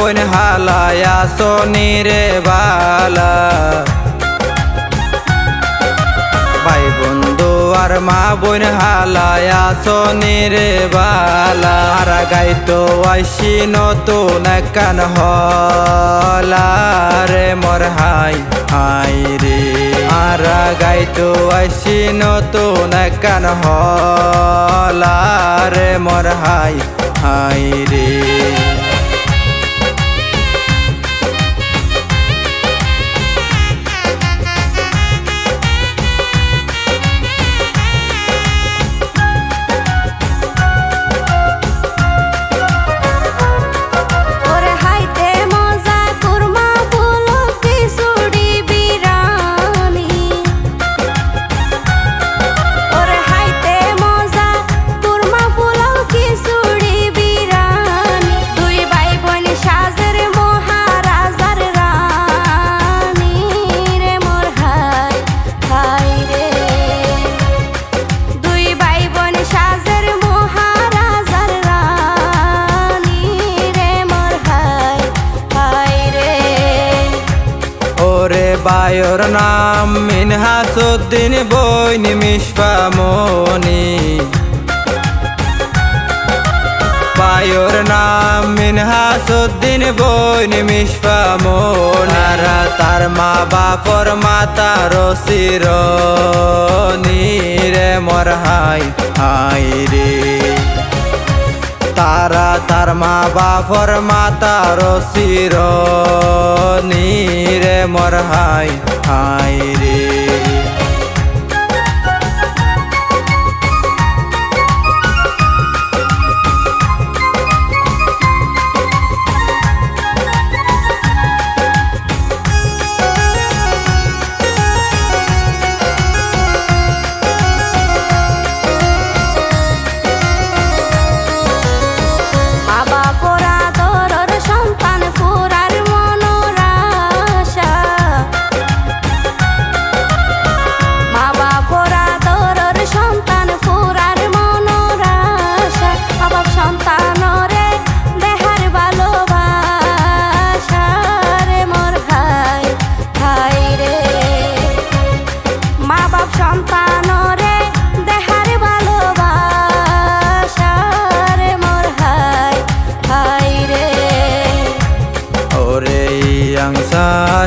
বোন হালায়া সোনিরে বালা ভাই বন্ধু আর মা বোন হালায়া সোনিরে বালা আর গাইতো আইসি নতুন কান হলা রে মোর হাই হাই রে আর গাইতো আইসি নতুন কান হলা রে মোর হাই হাই রে বায়র নাম মিনহাসুদ্দিন বইন মিশফামনি বায়র নাম মিনহাসুদ্দিন বইন মিশফামনি আর তার মা বাপর মাতা রসিরনি রে মোর হাই হাই রে তারা তার মা বাপর মাতা রসিরনি রে মোর হাই হাই রে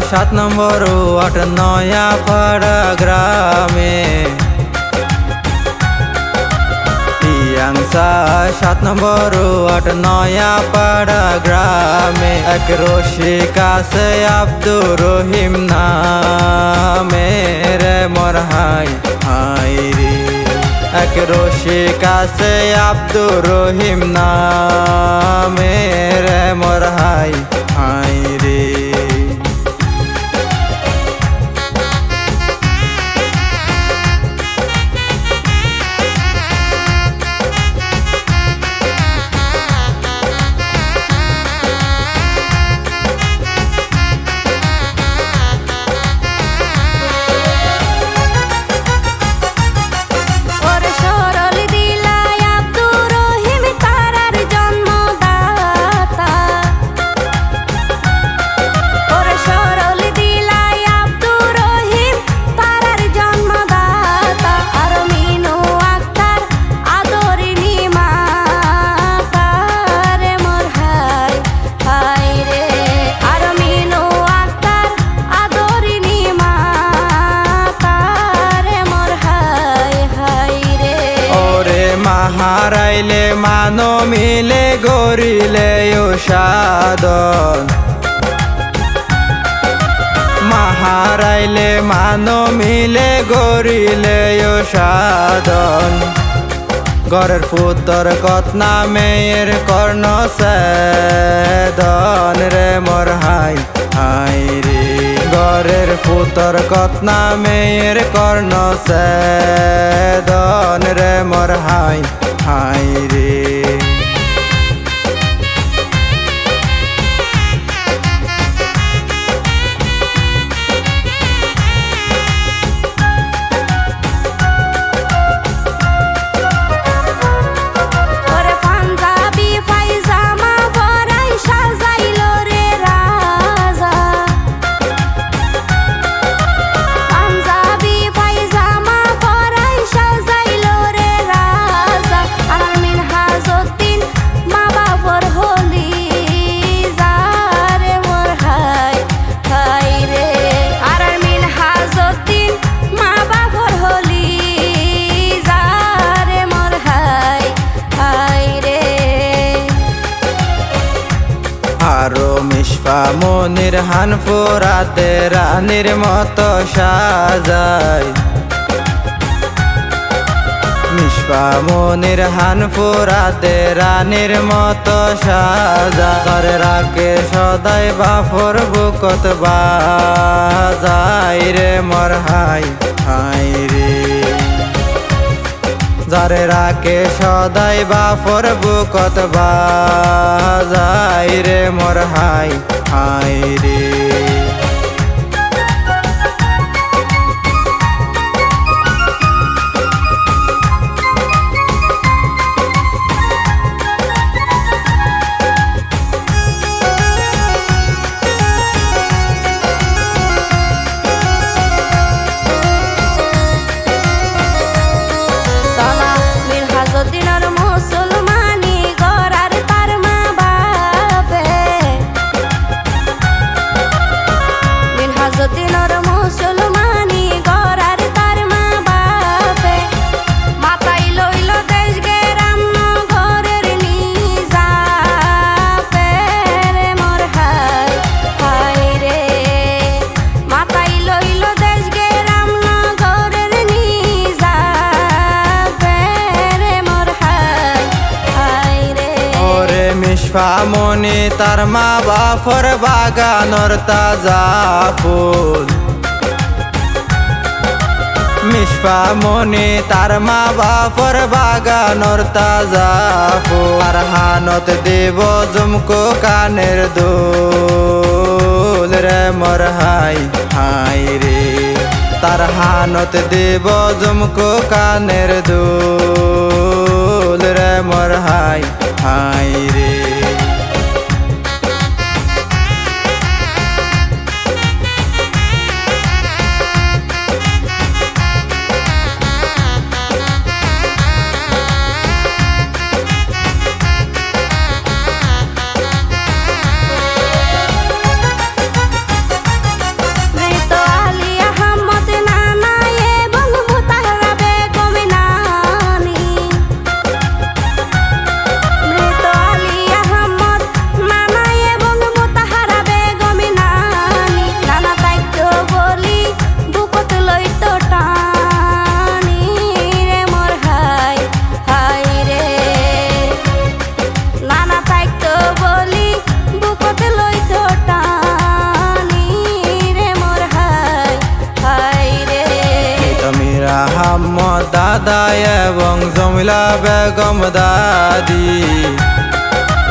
সাত নম্বর ওয়ার্ড নয়াপাড়া গ্রামে ইয়াংসা 7 নম্বর ওয়ার্ড নয়াপাড়া গ্রামে এক রসিক আছে আব্দুর রহিম নামে রে মোর হাই হাই রে এক রসিক আছে আব্দুর রহিম নামে রে মোর হাই হাই রে হারাইলে মানো মিলে গরিলে সাধন মাহারাইলে মানো মিলে গরিলে সাধন ঘরের পুত্র কতনা মেয়ের কর্ণ সেদন রে মোর হাই হাই রে ঘরের পুত্র কতনা মেয়ের কর্ণ সেদন রে মোর হাই হাই রে ওরে পাঞ্জাবি পায়জামা পরাই সাজাইলো রে মনির হানপুরাতে রানীর মতো সাজায় মিশফা মনির হানপুরাতে রানীর মতো সাজায় ঘরে রাখে সদাই বাফর বুকত বাজাই রে মোর হাই হাই রে যারে রাখে সদাই বাফর বুকত বাজাই রে মোর হাই হাই রে মিশফা মনি তার মা বাফর বাগানর তাজা ফুল মিশফা মনি তার মা বাফর বাগানর তাজা ফুল আর হানত দেব জুমকো কানের দুল রে মোর হাই হাই রে তার হানত দেব জুমকো কানের দুল রে মোর হাই হাই রে দাদা এবং জমিলা বেগম দাদি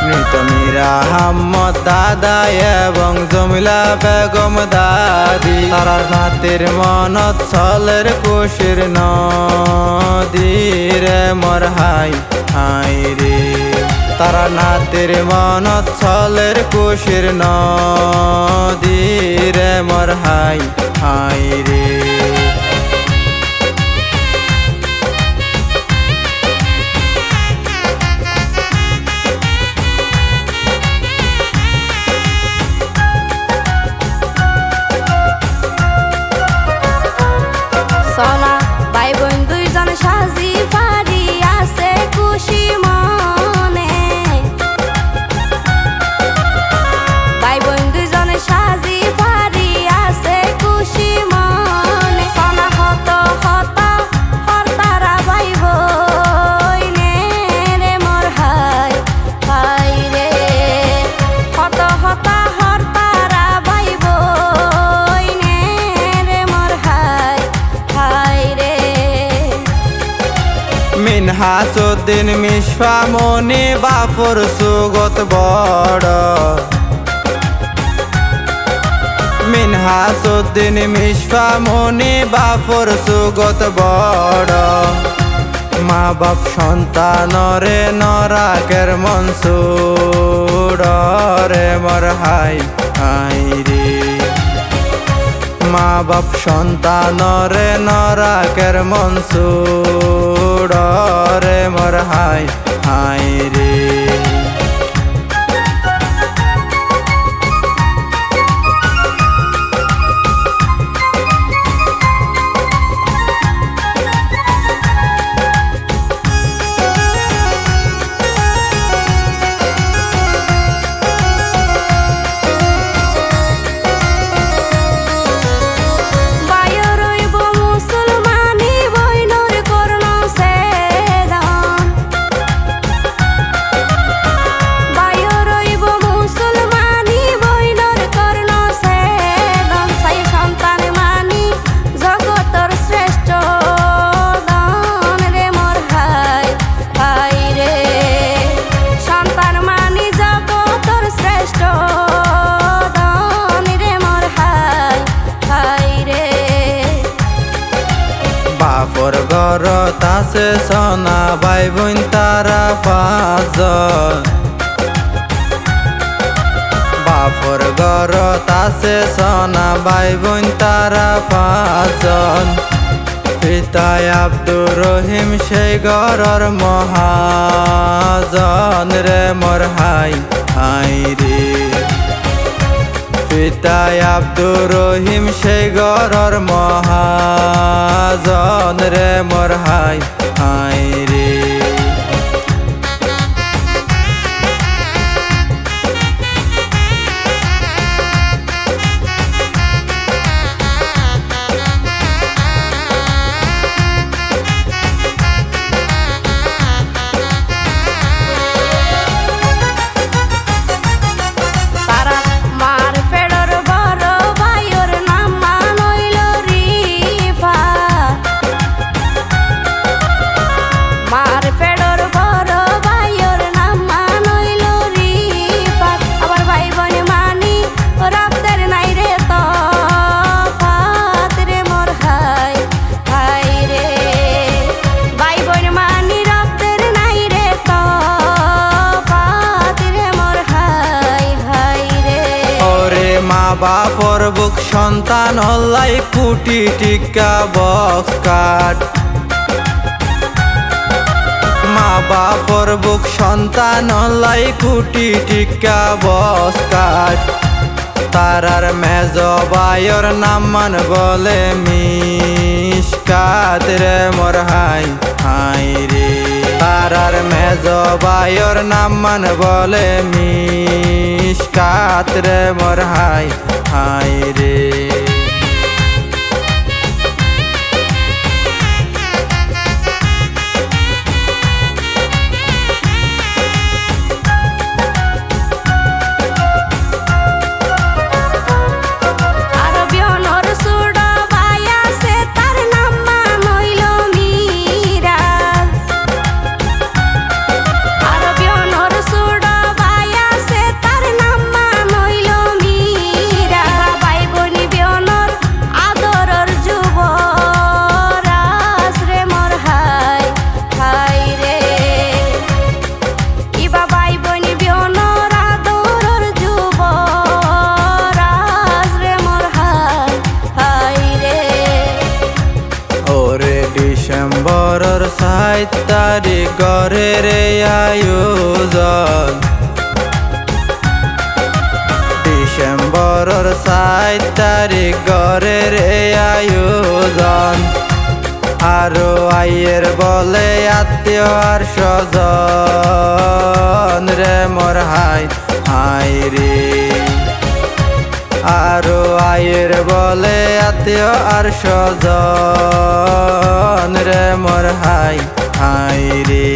মৃত মীরা আহমদ দাদা এবং জমিলা বেগম দাদি তারার নাতির মনত ছলের কুশির নদী রে মোর হাই হাই রে তারা নাতির মনত ছলের কুশির নদী রে মোর হাই হাই রে চলা ভাই বোন দুইজন সাজি পারি আছে খুশি মনে ভাই বোন দুইজন সাজি পারি আছে খুশি মনে চলা হত হত হরতারা ভাই বইনে রে মোর হাই হাই রে হত হত হরতারা ভাই বইনে রে মোর হাই মিনহাসউদ্দিন মিশফা মনি বাফর সুগত বড় মিনহাসউদ্দিন মিশফা মনি বাফর সুগত বড় মা বাপ সন্তানরে নরাকের মনসুর রে মোর হাই হাই রে মা বাপ সন্তানরে নরাকের মনসুর রে মোর হাই হাই রে ঘরত আছে সোনা ভাই বোন তারা পাঁচজন বাপর ঘরত আছে সোনা ভাই বোন তারা পাঁচজন পিতায় আব্দুর রহিম সেই ঘরর মহাজন রে মোর হাই হাই রে পিতায় আব্দুর রহিম সেই ঘরর মহাজন রে মোর হাই হাই রে বাপর বুক সন্তান হল্লাই কুটি টিকা বক্স কাট মা বাপর বুক সন্তান হল্লাই কুটি টিকা বক্স কাট তারার মেজ বায়র নাম মান বলে মিশকাত রে মোর হাই হাই রে তারার মেজ বায়র নাম মান বলে মিশকাত রে মোর হাই হাই রে ডিসেম্বরের 7 তারিখ ঘরের আয়োজন ডিসেম্বরের 7 তারিখ ঘরের আয়োজন আরো আইয়ের বলে আত্মীয় আর স্বজন রে মোর হাই হাই রে আরো আয়ের বলে আত্মীয় আর স্বজন রে মোর হাই হাই রে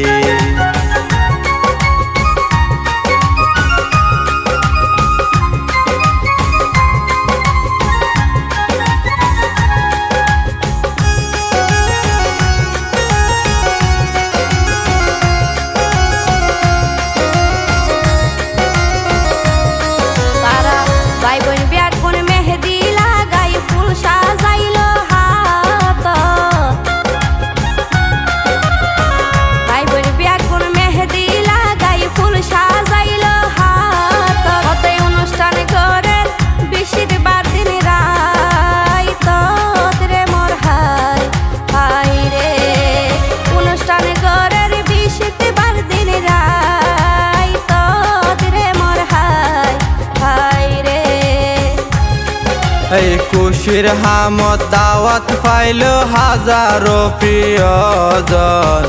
এই খুশির হামত দাওয়াত পাইল হাজারো প্রিয়জন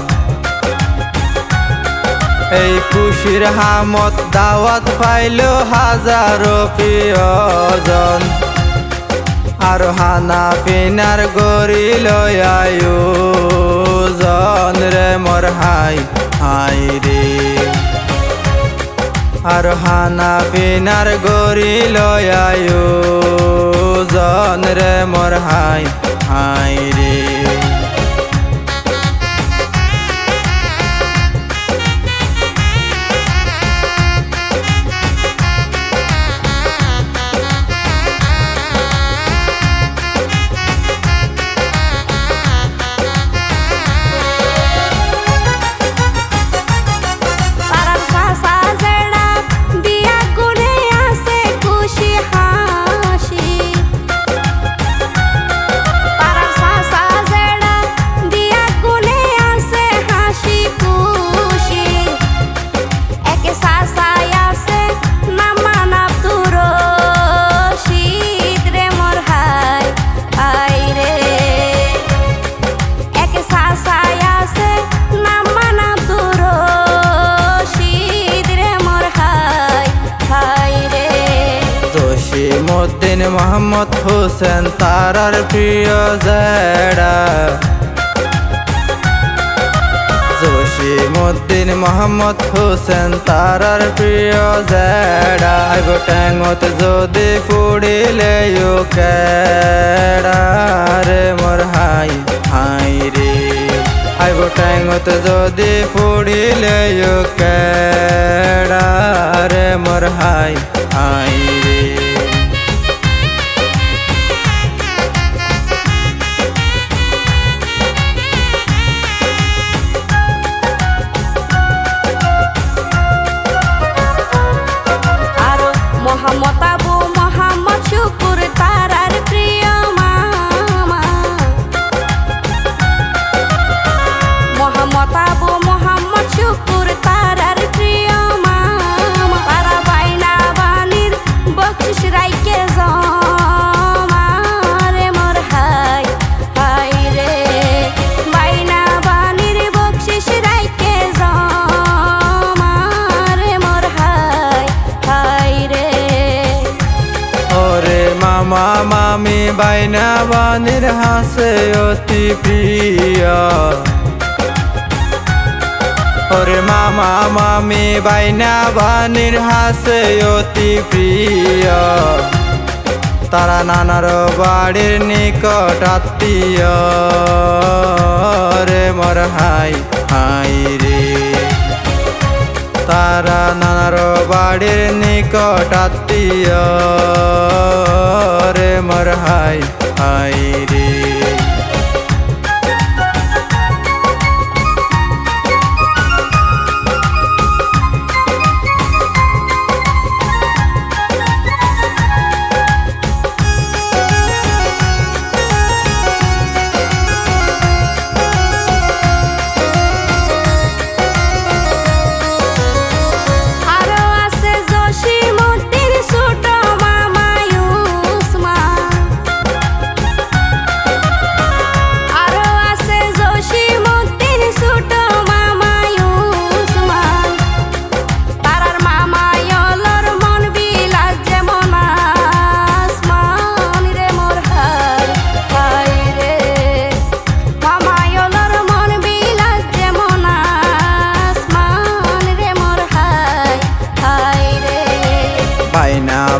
এই খুশির হামত দাওয়াত পাইল হাজারো প্রিয়জন আর হানা পিনার গরিল আয়োজন রে মোর হাই হাই রে আর হানা পিনার গরিল আয়োজন রে মোর হাই হাই রে মোহাম্মদ হোসেন তারার প্রিয় জেডা জসিমউদ্দিন মোহাম্মদ হোসেন তারার প্রিয় জেডা আইব ট্যাঙত যদি ফুড়িলে কেডা রে মোর হাই হাই রে আইব ট্যাঙত যদি ফুড়িলে কেডা রে মোর হাই হাই রে মোহাম্মদ আবু মোহাম্মদ শুকুর তারার প্রিয় মামা মোহাম্মদ আবু মোহাম্মদ শুকুর তারার প্রিয় মামা তারা বাইনা বানির বকশিস রাইকে জমা রে মোর হাই হাই রে বাইনা বানির বকশিস রাইকে জমা রে মোর হাই হাই রে মামা মামি বাইনা বানির হাসে অতি প্রিয় ওরে মামা মামি বাইনা বানির হাসে অতি প্রিয় তারা নানার বাড়ির নিকট আত্মীয় রে মোর হাই হাই রে তারা নানার বাড়ির নিকট আত্মীয় রে মোর হাই হাই রে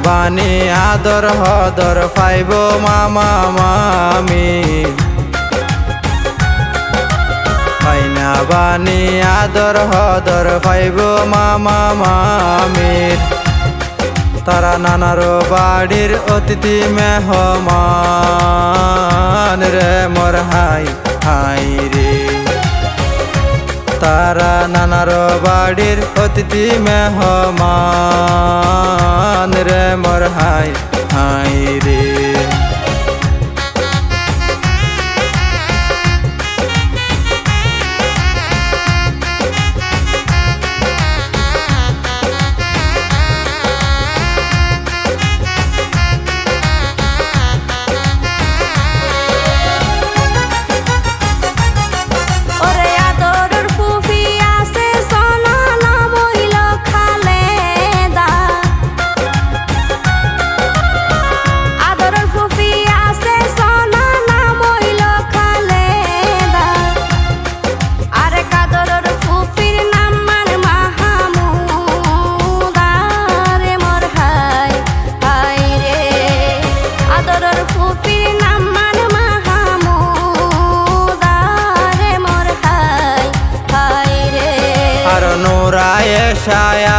বানি আদর হদর পাইব মামা মামি বাইনা বানি আদর হদর পাইব মামা মামির তারা নানার বাড়ির অতিথি মেহমান রে মোর হাই হাই রে তারা নানার বাড়ির অতিথি মেহমান রে মোর হাই হাই রে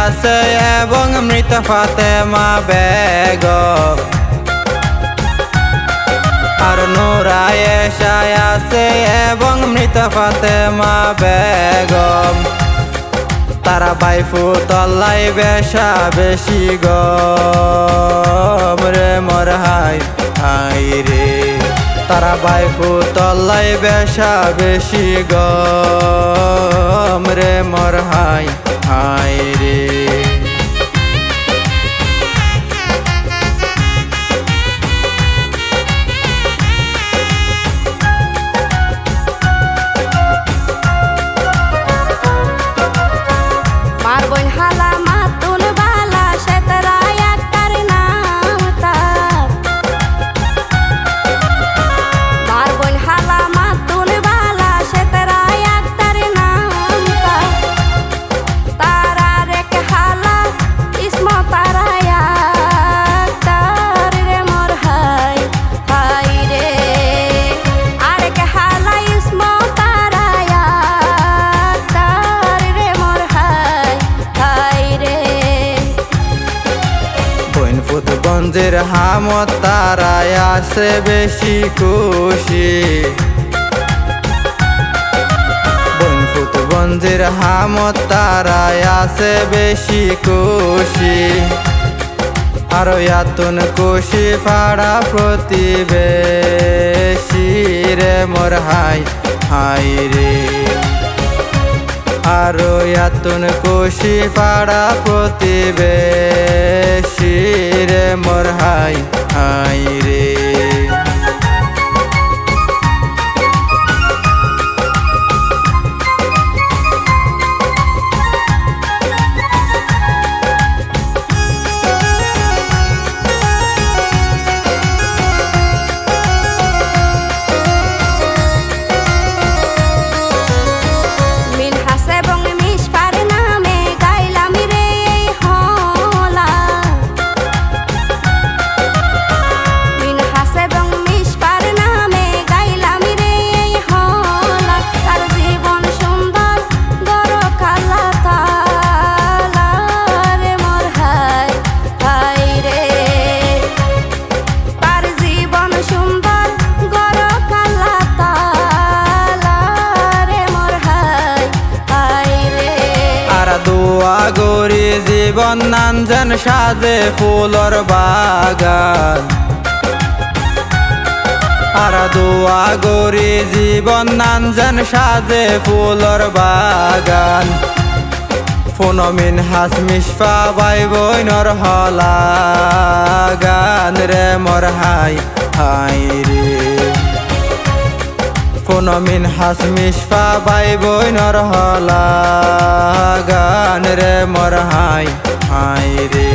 আছে এবং মৃত ফাতেমা বেগম আর নূরা এশায় আছে এবং মৃত ফাতেমা বেগম তারা বাইফু তল্লাই বেশা বেশি গম রে মোর হাই হাই রে তারা বাইফু তল্লাই বেশা বেশি গম রে মোর হাই হাই রে বঞ্জির হামত তারায় আছে বেশি খুশি বনফুত বঞ্জির হামত তারায় আছে বেশি খুশি আরো ইয়াতুন খুশি পাড়া প্রতিবেশী রে মোর হাই হাই রে আরো ইয়াতুন খুশি পাড়া প্রতিবেশী রে মোর হাই হাই রে গরি জীবন নানজান সাজে ফুলর বাগান আর দোয়া গরি জীবন নানজান সাজে ফুলর বাগান ফোনমিন হাস মিশফা বাই বইনর হলা গান রে মোর হাই হাই রে ফোনমিন হাস মিশফা বাই বইনর হলা গান রে মোর হাই হাই রে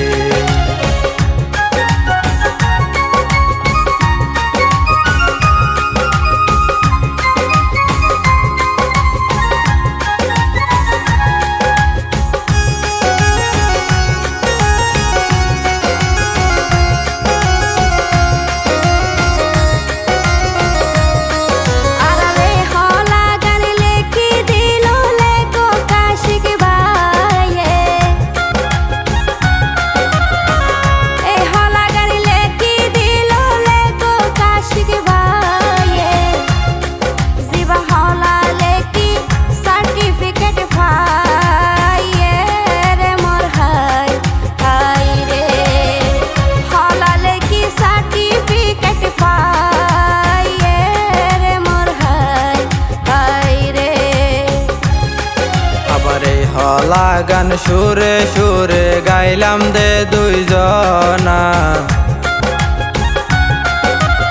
লাগান সুরে সুরে গাইলাম দে দুইজনা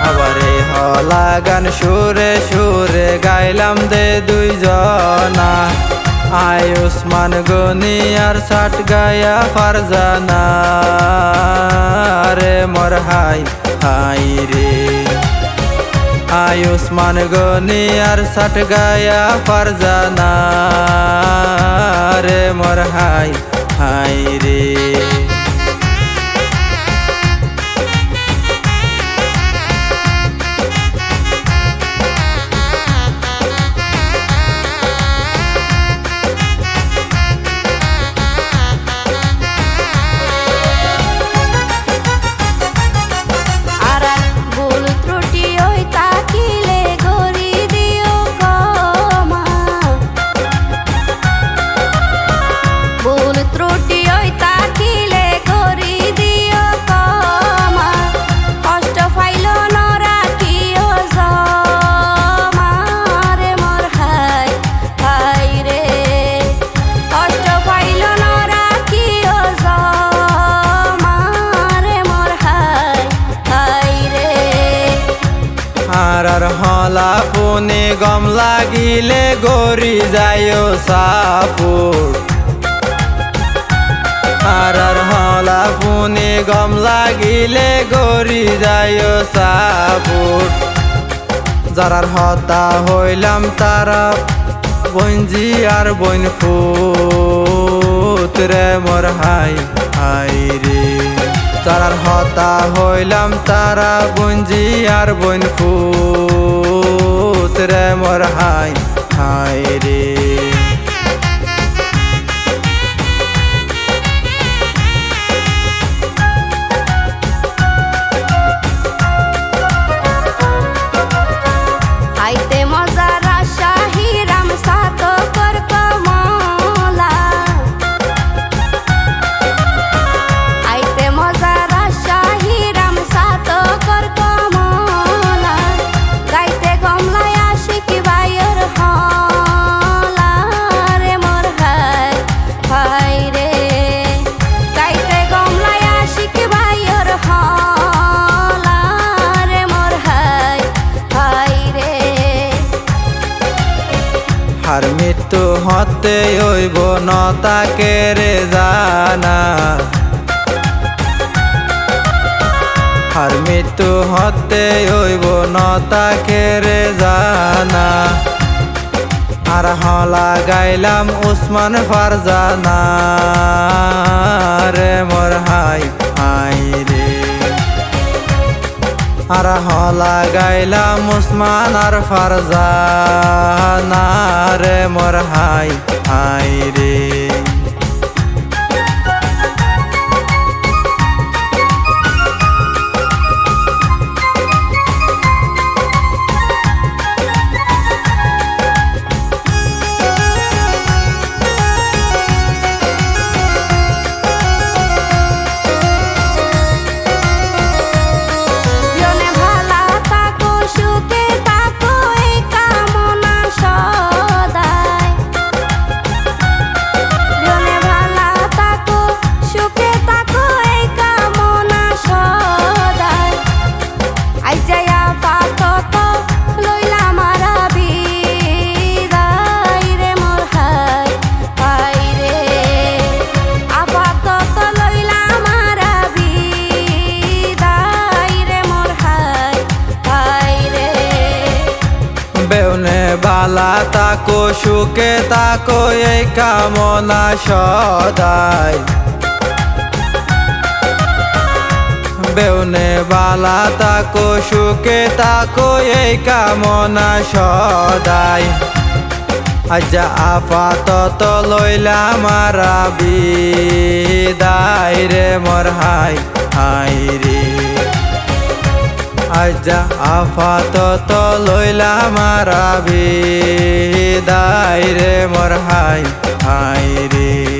আবারে লাগান সুরে সুরে গাইলাম দে দুইজনা আয়ুষ্মান গনি আর সাট গায়া ফারজানা রে মোর হাই হাই রে আয়ুষ্মান গনি আর সাট গায়া ফারজানা রে মোর হাই হাই রে আর হলা ফোনে গম লাগিলে গরি যায় সাপুর আর হলা ফোনে গম লাগিলে গরি যায় সাপুর যারার হতা হইলাম তারা বঞ্জি আর বইন ফুত রে মোর হাই হাই রে তারার হতা হইলাম তারা বঞ্জি আর বইন ফুত রে মোর হাই হাই রে হতে হইব নতাকে রে জানা আর মৃত্যু হতে হইব নতাকে রে জানা আর হলা গাইলাম উসমান ফারজানা রে মোর হাই হাই রে আর হলা গাইলাম উসমান আর ফারজানা রে মোর হাই হাই রে বেউনে বালা তাকো সুখে তাকো এই কামনা সদাই বেউনে বালা তাকো সুখে তাকো এই কামনা সদাই আজ্জা আপাতত লইলাম মারা বিদায় রে মোর হাই হাই রে আজ্জা আপাতত লইলাম মারা বিদায় রে মোর হাই হাই রে।